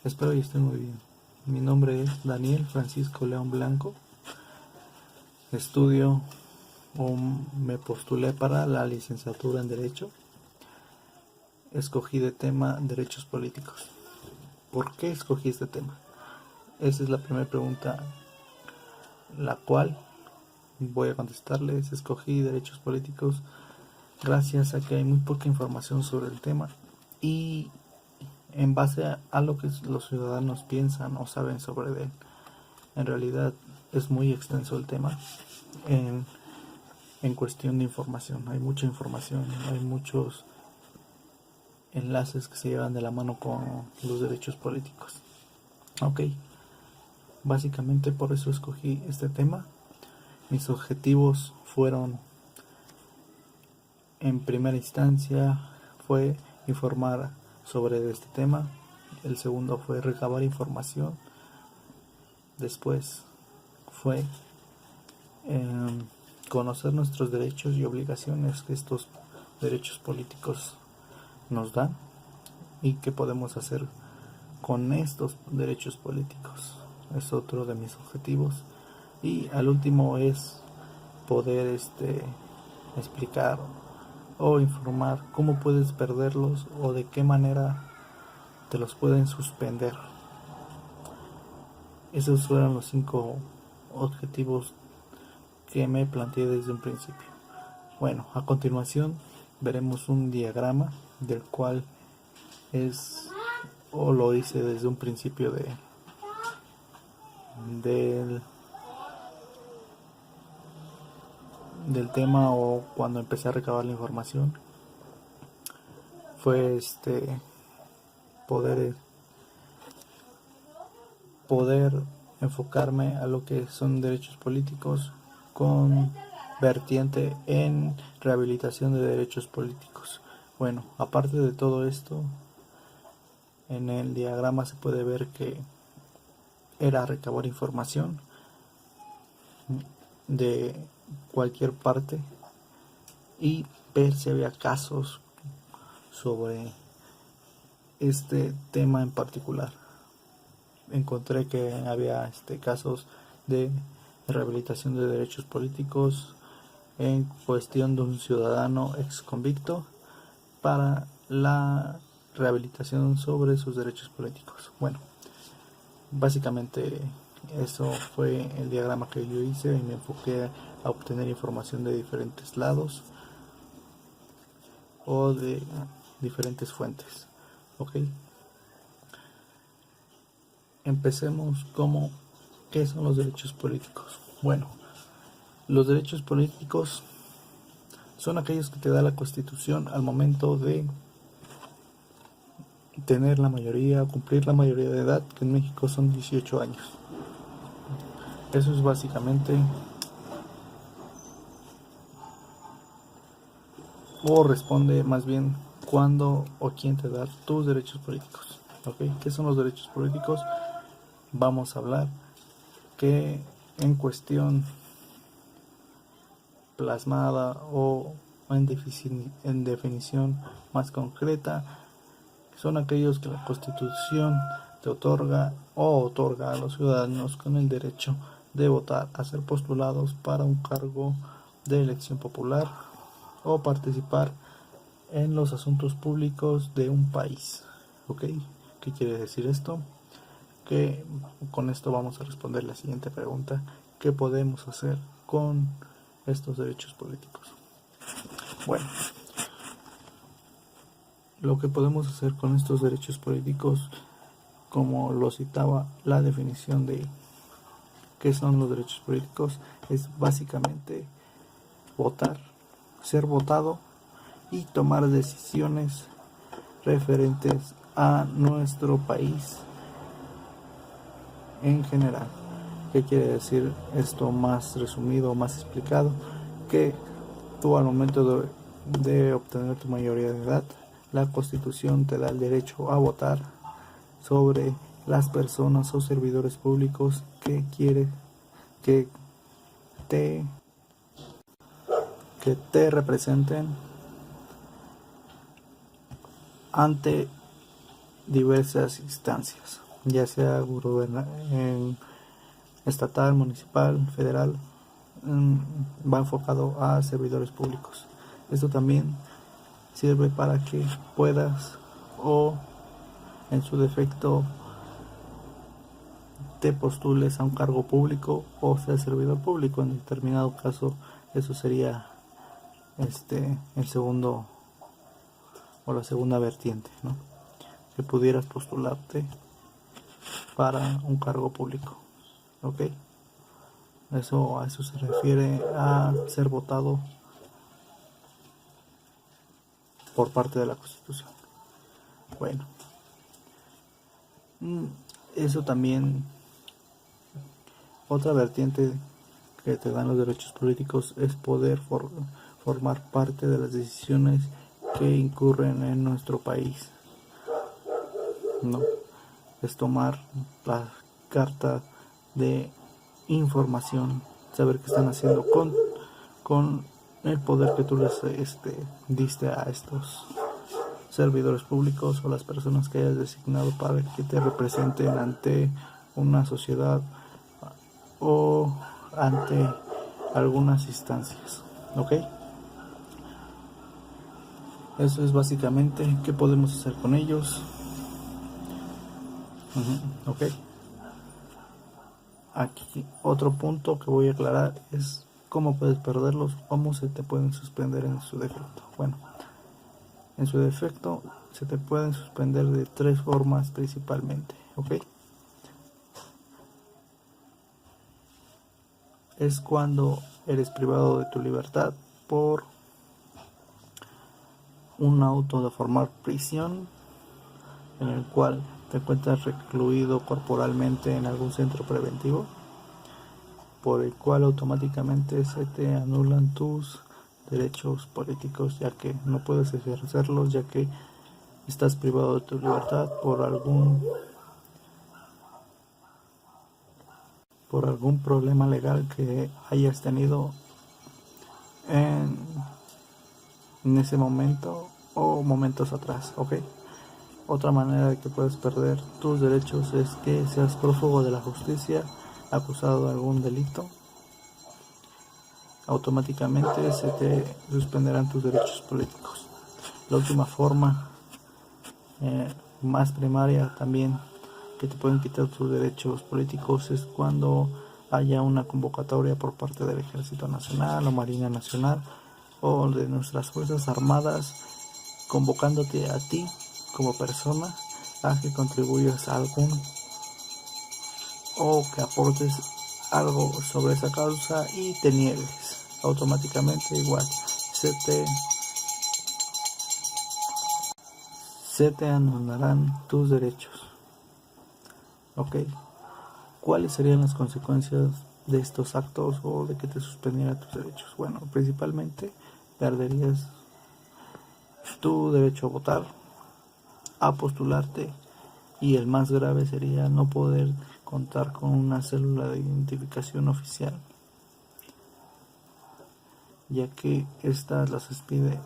Espero que estén muy bien. Mi nombre es Daniel Francisco León Blanco. Estudio o me postulé para la licenciatura en Derecho. Escogí de tema Derechos Políticos. ¿Por qué escogí este tema? Esa es la primera pregunta, la cual voy a contestarles. Escogí Derechos Políticos gracias a que hay muy poca información sobre el tema y en base a lo que los ciudadanos piensan o saben sobre él. En realidad es muy extenso el tema en cuestión de información. Hay mucha información, hay muchos enlaces que se llevan de la mano con los derechos políticos. Ok, básicamente por eso escogí este tema. Mis objetivos fueron, en primera instancia, fue informar sobre este tema. El segundo fue recabar información. Después fue conocer nuestros derechos y obligaciones que estos derechos políticos nos dan y qué podemos hacer con estos derechos políticos. Es otro de mis objetivos. Y al último es poder explicar o informar cómo puedes perderlos o de qué manera te los pueden suspender. Esos fueron los 5 objetivos que me planteé desde un principio. Bueno, a continuación veremos un diagrama del cual lo hice desde un principio del tema, o cuando empecé a recabar la información. Fue poder enfocarme a lo que son derechos políticos con vertiente en rehabilitación de derechos políticos. Bueno, aparte de todo esto, en el diagrama se puede ver que era recabar información de cualquier parte y ver si había casos sobre este tema en particular. Encontré que había casos de rehabilitación de derechos políticos en cuestión de un ciudadano ex convicto para la rehabilitación sobre sus derechos políticos. Bueno, básicamente eso fue el diagrama que yo hice y me enfoqué a obtener información de diferentes lados o de diferentes fuentes. Ok, empecemos como ¿qué son los derechos políticos? Bueno, los derechos políticos son aquellos que te da la Constitución al momento de tener la mayoría, cumplir la mayoría de edad, que en México son 18 años. Eso es básicamente, o responde más bien, cuándo o quién te da tus derechos políticos. ¿Okay? ¿Qué son los derechos políticos? Vamos a hablar que en cuestión plasmada o en definición más concreta, son aquellos que la Constitución te otorga a los ciudadanos con el derecho de votar, a ser postulados para un cargo de elección popular o participar en los asuntos públicos de un país. ¿Ok? ¿Qué quiere decir esto? Que con esto vamos a responder la siguiente pregunta: ¿qué podemos hacer con estos derechos políticos? Bueno, lo que podemos hacer con estos derechos políticos, como lo citaba la definición de qué son los derechos políticos, es básicamente votar, ser votado y tomar decisiones referentes a nuestro país en general. ¿Qué quiere decir esto más resumido, más explicado? Que tú, al momento de obtener tu mayoría de edad, la Constitución te da el derecho a votar sobre las personas o servidores públicos que quiere que te representen ante diversas instancias. ya sea estatal, municipal, federal, va enfocado a servidores públicos. Esto también sirve para que puedas, o en su defecto, te postules a un cargo público o seas servidor público. En determinado caso, eso sería el segundo o la segunda vertiente, ¿no? Que pudieras postularte para un cargo público, ¿ok? A eso se refiere a ser votado por parte de la Constitución. Bueno, eso también, otra vertiente que te dan los derechos políticos es poder formar parte de las decisiones que incurren en nuestro país, ¿no? Es tomar la carta de información, saber qué están haciendo con el poder que tú les diste a estos servidores públicos o las personas que hayas designado para que te representen ante una sociedad o ante algunas instancias, ¿ok? Eso es básicamente qué podemos hacer con ellos. ¿Ok? Aquí otro punto que voy a aclarar es cómo puedes perderlos, cómo se te pueden suspender en su defecto. Bueno, en su defecto se te pueden suspender de 3 formas principalmente, ¿ok? Es cuando eres privado de tu libertad por un auto de formar prisión, en el cual te encuentras recluido corporalmente en algún centro preventivo, por el cual automáticamente se te anulan tus derechos políticos, ya que no puedes ejercerlos, ya que estás privado de tu libertad por algún problema legal que hayas tenido en, en ese momento o momentos atrás, ¿ok? Otra manera de que puedes perder tus derechos es que seas prófugo de la justicia, acusado de algún delito. Automáticamente se te suspenderán tus derechos políticos. La última forma, más primaria también, que te pueden quitar tus derechos políticos es cuando haya una convocatoria por parte del Ejército Nacional o Marina Nacional o de nuestras Fuerzas Armadas, convocándote a ti como persona a que contribuyas a algún o que aportes algo sobre esa causa y te niegues. Automáticamente igual se te anularán tus derechos, ¿ok? ¿Cuáles serían las consecuencias de estos actos o de que te suspendieran tus derechos? Bueno, principalmente perderías tu derecho a votar, a postularte, y el más grave sería no poder contar con una célula de identificación oficial, ya que estas las expide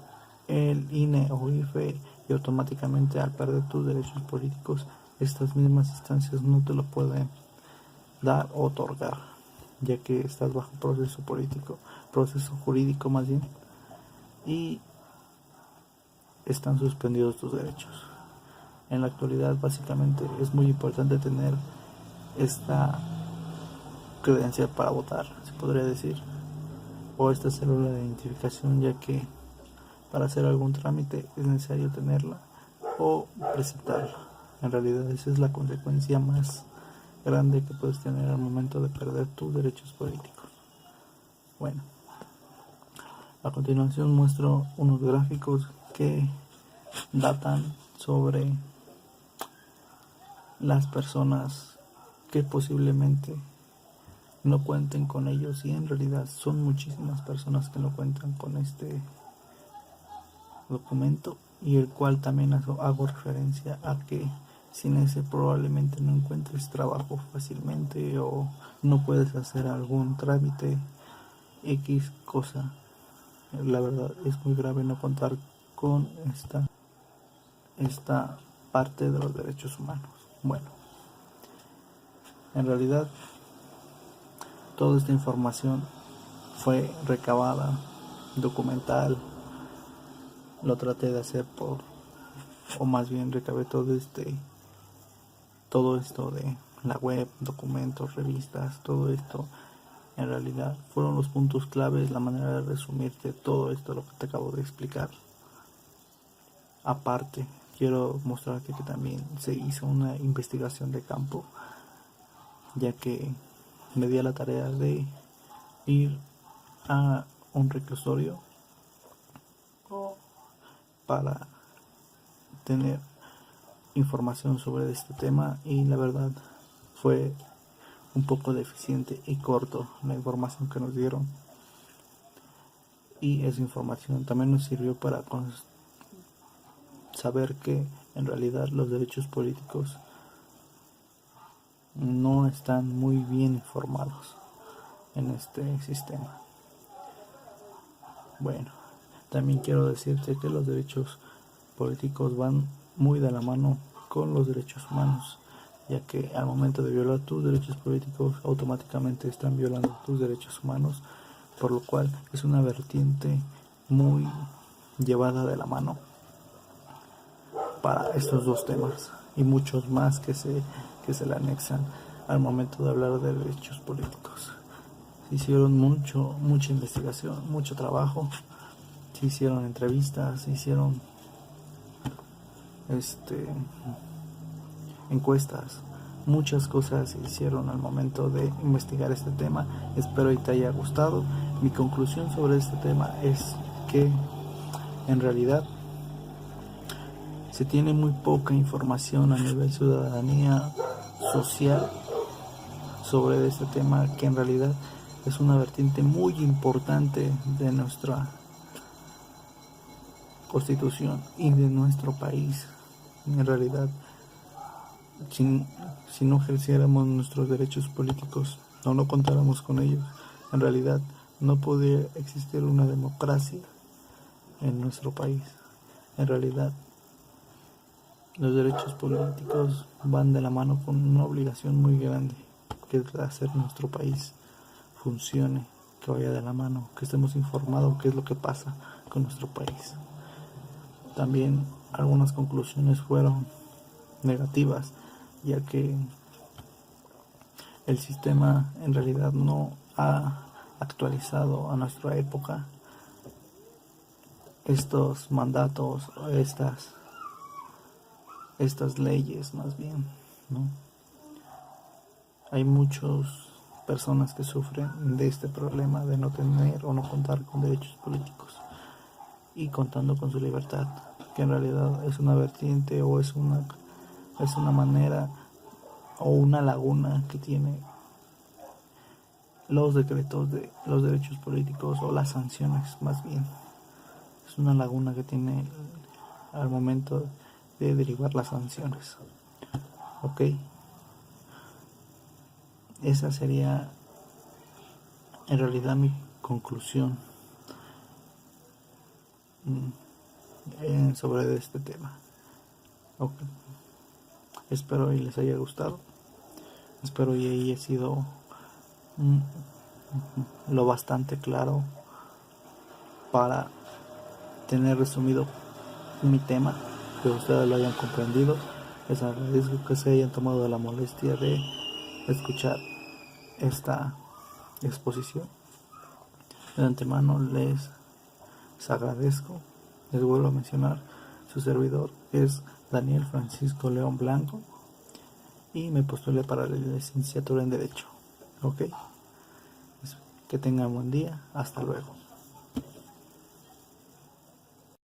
el INE o IFE, y automáticamente al perder tus derechos políticos estas mismas instancias no te lo pueden dar o otorgar, ya que estás bajo proceso jurídico más bien, y están suspendidos tus derechos. En la actualidad básicamente es muy importante tener esta credencial para votar, se podría decir, o esta célula de identificación, ya que para hacer algún trámite es necesario tenerla o presentarla. En realidad esa es la consecuencia más grande que puedes tener al momento de perder tus derechos políticos. Bueno, a continuación muestro unos gráficos que datan sobre las personas que posiblemente no cuenten con ellos, y en realidad son muchísimas personas que no cuentan con este documento, y el cual también hago referencia a que sin ese probablemente no encuentres trabajo fácilmente o no puedes hacer algún trámite X cosa. La verdad es muy grave no contar con esta parte de los derechos humanos. Bueno, En realidad, toda esta información fue recabada, documental. Lo traté de hacer o más bien recabé todo esto de la web, documentos, revistas, todo esto. En realidad fueron los puntos claves, la manera de resumirte todo esto, lo que te acabo de explicar. Aparte, quiero mostrarte que también se hizo una investigación de campo, ya que me di a la tarea de ir a un reclusorio para tener información sobre este tema, y la verdad fue un poco deficiente y corto la información que nos dieron, y esa información también nos sirvió para saber que en realidad los derechos políticos no están muy bien informados en este sistema. Bueno, también quiero decirte que los derechos políticos van muy de la mano con los derechos humanos, ya que al momento de violar tus derechos políticos automáticamente están violando tus derechos humanos, por lo cual es una vertiente muy llevada de la mano para estos dos temas y muchos más que se le anexan al momento de hablar de derechos políticos. Se hicieron mucha investigación, mucho trabajo, se hicieron entrevistas, se hicieron encuestas, muchas cosas se hicieron al momento de investigar este tema. Espero y te haya gustado. Mi conclusión sobre este tema es que en realidad se tiene muy poca información a nivel ciudadanía social sobre este tema, que en realidad es una vertiente muy importante de nuestra Constitución y de nuestro país. En realidad, si no ejerciéramos nuestros derechos políticos o no contáramos con ellos, en realidad no podría existir una democracia en nuestro país. En realidad, los derechos políticos van de la mano con una obligación muy grande, que es hacer nuestro país funcione, que vaya de la mano, que estemos informados qué es lo que pasa con nuestro país. También algunas conclusiones fueron negativas, ya que el sistema en realidad no ha actualizado a nuestra época estos mandatos, estas leyes más bien, ¿no? Hay muchas personas que sufren de este problema de no tener o no contar con derechos políticos y contando con su libertad, que en realidad es una vertiente o es una manera o una laguna que tiene los decretos de los derechos políticos, o las sanciones más bien. Es una laguna que tiene al momento de derivar las sanciones. Ok, esa sería en realidad mi conclusión sobre este tema. Okay. Espero y les haya gustado. Espero y haya sido lo bastante claro para tener resumido mi tema, que ustedes lo hayan comprendido. Les agradezco que se hayan tomado la molestia de escuchar esta exposición. De antemano les agradezco. Les vuelvo a mencionar, su servidor es Daniel Francisco León Blanco y me postulé para la licenciatura en Derecho. Ok, que tengan buen día, hasta luego.